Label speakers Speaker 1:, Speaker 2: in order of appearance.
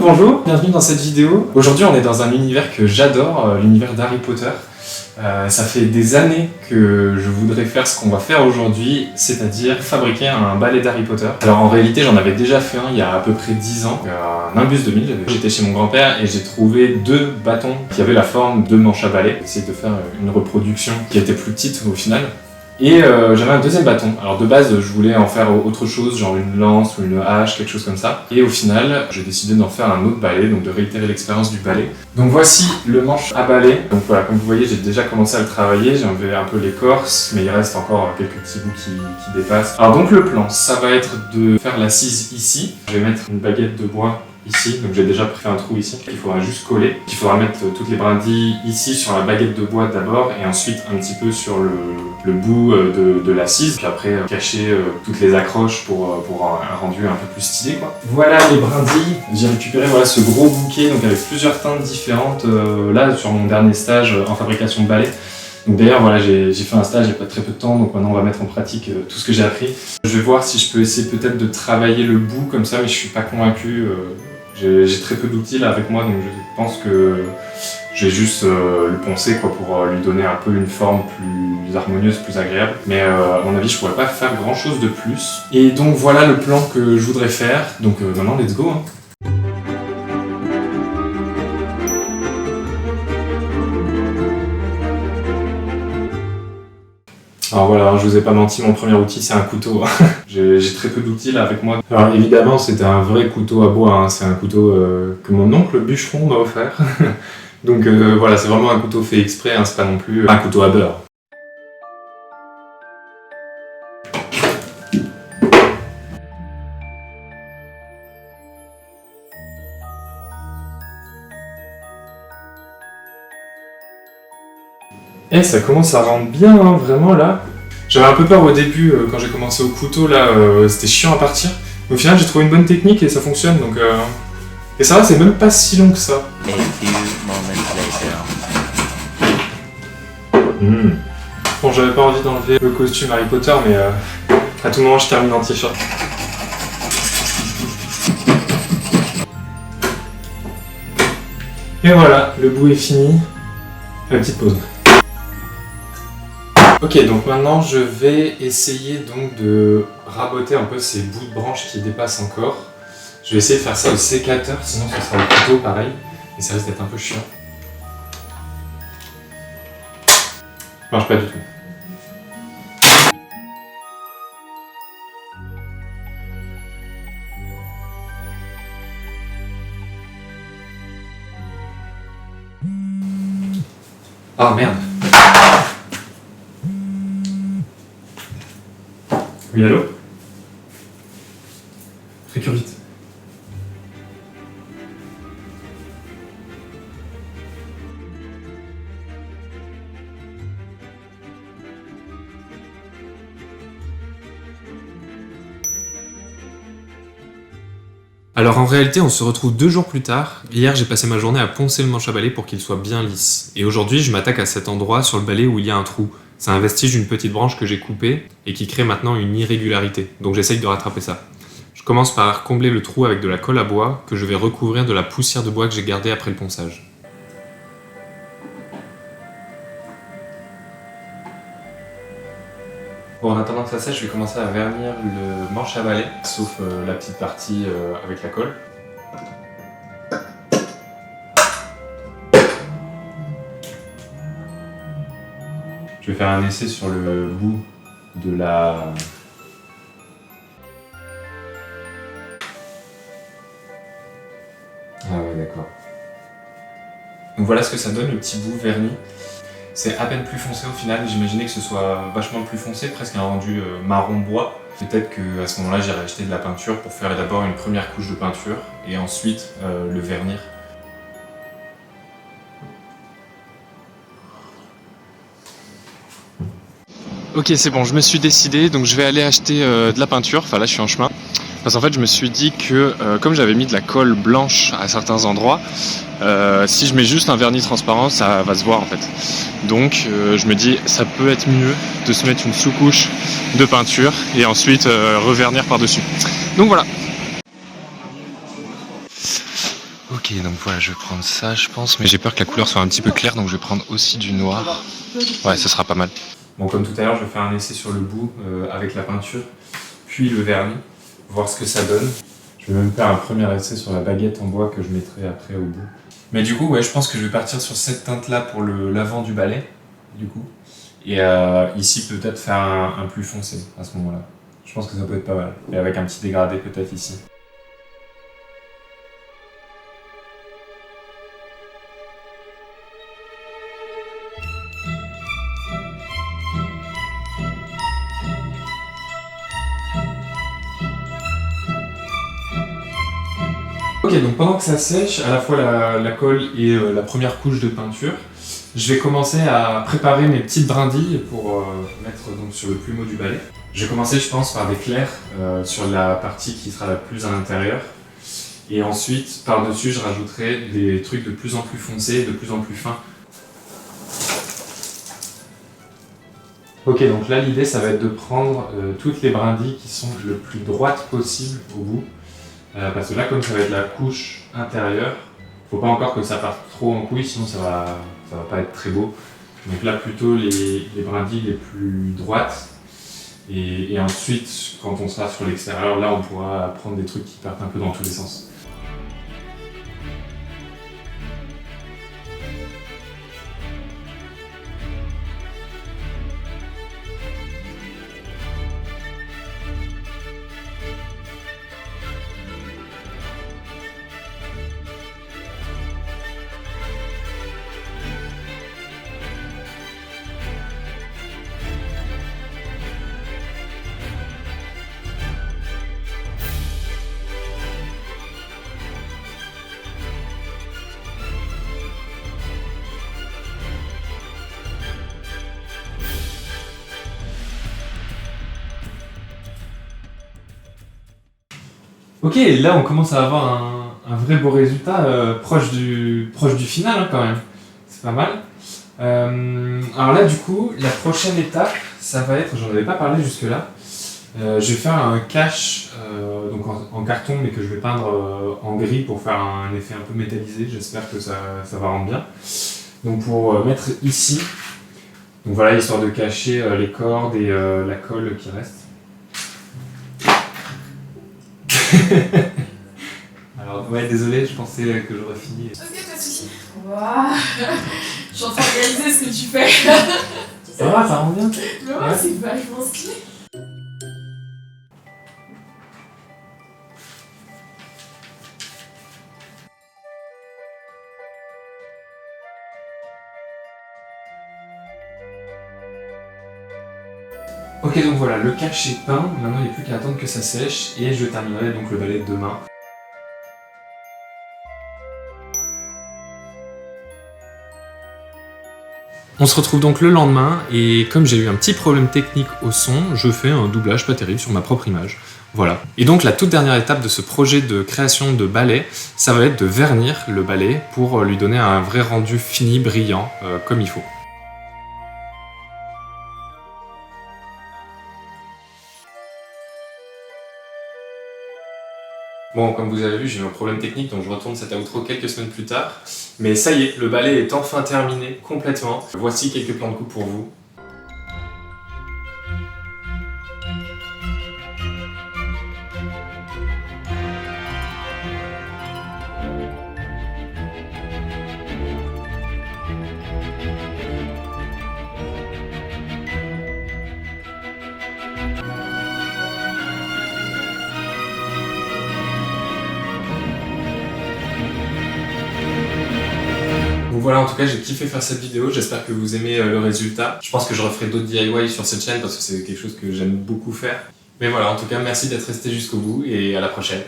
Speaker 1: bonjour, bienvenue dans cette vidéo. Aujourd'hui on est dans un univers que j'adore, l'univers d'Harry Potter. Ça fait des années que je voudrais faire ce qu'on va faire aujourd'hui, c'est-à-dire fabriquer un balai d'Harry Potter. Alors en réalité j'en avais déjà fait un il y a à peu près 10 ans, un Nimbus 2000. J'étais chez mon grand-père et j'ai trouvé 2 bâtons qui avaient la forme de manche à balai. J'ai essayé de faire une reproduction qui était plus petite au final. Et j'avais un deuxième bâton. Alors de base, je voulais en faire autre chose, genre une lance ou une hache, quelque chose comme ça. Et au final, j'ai décidé d'en faire un autre balai, donc de réitérer l'expérience du balai. Donc voici le manche à balai. Donc voilà, comme vous voyez, j'ai déjà commencé à le travailler. J'ai enlevé un peu l'écorce, mais il reste encore quelques petits bouts qui dépassent. Alors donc le plan, ça va être de faire l'assise ici. Je vais mettre une baguette de bois ici, donc j'ai déjà fait un trou ici qu'il faudra juste coller. Il faudra mettre toutes les brindilles ici sur la baguette de bois d'abord et ensuite un petit peu sur le bout de l'assise, puis après cacher toutes les accroches pour un rendu un peu plus stylé quoi. Voilà les brindilles, j'ai récupéré ce gros bouquet donc avec plusieurs teintes différentes là sur mon dernier stage en fabrication de balais. Donc d'ailleurs voilà, j'ai fait un stage il n'y a pas très peu de temps, donc maintenant on va mettre en pratique tout ce que j'ai appris. Je vais voir si je peux essayer peut-être de travailler le bout comme ça, mais je suis pas convaincu. J'ai très peu d'outils là avec moi, donc je pense que je vais juste le poncer quoi, pour lui donner un peu une forme plus harmonieuse, plus agréable. Mais à mon avis je pourrais pas faire grand chose de plus. Et donc voilà le plan que je voudrais faire, donc maintenant let's go hein. Alors voilà, je vous ai pas menti, mon premier outil c'est un couteau. J'ai très peu d'outils là avec moi. Alors évidemment c'était un vrai couteau à bois, hein. C'est un couteau que mon oncle bûcheron m'a offert. Donc voilà, c'est vraiment un couteau fait exprès, hein. C'est pas non plus un couteau à beurre. Et ça commence à rendre bien, hein, vraiment là. J'avais un peu peur au début quand j'ai commencé au couteau là, c'était chiant à partir. Au final j'ai trouvé une bonne technique et ça fonctionne donc. Et ça va, c'est même pas si long que ça. Bon, j'avais pas envie d'enlever le costume Harry Potter, mais à tout moment je termine en t-shirt. Et voilà, le bout est fini. La petite pause. Ok, donc maintenant je vais essayer donc de raboter un peu ces bouts de branches qui dépassent encore. Je vais essayer de faire ça au sécateur, sinon ce sera au couteau pareil, et ça risque d'être un peu chiant. Ça marche pas du tout. Ah merde. Oui, allô? Récure vite. Alors en réalité on se retrouve 2 jours plus tard. Hier j'ai passé ma journée à poncer le manche à balai pour qu'il soit bien lisse. Et aujourd'hui je m'attaque à cet endroit sur le balai où il y a un trou. C'est un vestige d'une petite branche que j'ai coupée et qui crée maintenant une irrégularité. Donc j'essaye de rattraper ça. Je commence par combler le trou avec de la colle à bois que je vais recouvrir de la poussière de bois que j'ai gardée après le ponçage. Bon, en attendant que ça sèche, je vais commencer à vernir le manche à balai, sauf la petite partie avec la colle. Je vais faire un essai sur le bout de la... Ah ouais, d'accord. Donc voilà ce que ça donne, le petit bout verni. C'est à peine plus foncé au final, j'imaginais que ce soit vachement plus foncé, presque un rendu marron bois. Peut-être qu'à ce moment-là, j'irai acheter de la peinture pour faire d'abord une première couche de peinture et ensuite le vernir. Ok, c'est bon, je me suis décidé, donc je vais aller acheter de la peinture. Enfin là, je suis en chemin. Parce qu'en fait, je me suis dit que comme j'avais mis de la colle blanche à certains endroits, si je mets juste un vernis transparent, ça va se voir en fait. Donc je me dis, ça peut être mieux de se mettre une sous-couche de peinture et ensuite revernir par-dessus. Donc voilà. Ok, donc voilà, je vais prendre ça, je pense, mais j'ai peur que la couleur soit un petit peu claire, donc je vais prendre aussi du noir. Ouais, ce sera pas mal. Bon, comme tout à l'heure, je vais faire un essai sur le bout avec la peinture, puis le vernis, voir ce que ça donne. Je vais même faire un premier essai sur la baguette en bois que je mettrai après au bout. Mais du coup, ouais, je pense que je vais partir sur cette teinte-là pour l'avant du balai, du coup. Et ici, peut-être faire un plus foncé à ce moment-là. Je pense que ça peut être pas mal. Et avec un petit dégradé peut-être ici. Ok, donc pendant que ça sèche, à la fois la colle et la première couche de peinture, je vais commencer à préparer mes petites brindilles pour mettre donc, sur le plumeau du balai. Je vais commencer, je pense, par des clairs sur la partie qui sera la plus à l'intérieur. Et ensuite, par-dessus, je rajouterai des trucs de plus en plus foncés, de plus en plus fins. Ok, donc là, l'idée, ça va être de prendre toutes les brindilles qui sont le plus droites possible au bout. Parce que là, comme ça va être la couche intérieure, faut pas encore que ça parte trop en couille, sinon ça va pas être très beau. Donc là, plutôt les brindilles les plus droites. Et ensuite, quand on sera sur l'extérieur, là, on pourra prendre des trucs qui partent un peu dans tous les sens. Ok, là on commence à avoir un vrai beau résultat proche du final hein, quand même. C'est pas mal. Alors là du coup, la prochaine étape, ça va être, j'en avais pas parlé jusque-là, je vais faire un cache donc en carton mais que je vais peindre en gris pour faire un effet un peu métallisé, j'espère que ça va rendre bien. Donc pour mettre ici, donc voilà, histoire de cacher les cordes et la colle qui reste. Alors, ouais, désolé, je pensais que j'aurais fini.
Speaker 2: Ok, pas de soucis. Waouh. Je suis en train de réaliser ce que tu fais.
Speaker 1: Ça va, ça rend bien.
Speaker 2: Mais ouais, c'est vachement stylé.
Speaker 1: Ok, donc voilà, le cache est peint. Maintenant, il n'y a plus qu'à attendre que ça sèche et je terminerai donc le balai de demain. On se retrouve donc le lendemain et comme j'ai eu un petit problème technique au son, je fais un doublage pas terrible sur ma propre image. Voilà. Et donc la toute dernière étape de ce projet de création de balai, ça va être de vernir le balai pour lui donner un vrai rendu fini, brillant, comme il faut. Bon, comme vous avez vu, j'ai eu un problème technique, donc je retourne cet outro quelques semaines plus tard. Mais ça y est, le balai est enfin terminé, complètement. Voici quelques plans de coupe pour vous. Donc voilà, en tout cas, j'ai kiffé faire cette vidéo, j'espère que vous aimez le résultat. Je pense que je referai d'autres DIY sur cette chaîne parce que c'est quelque chose que j'aime beaucoup faire. Mais voilà, en tout cas, merci d'être resté jusqu'au bout et à la prochaine.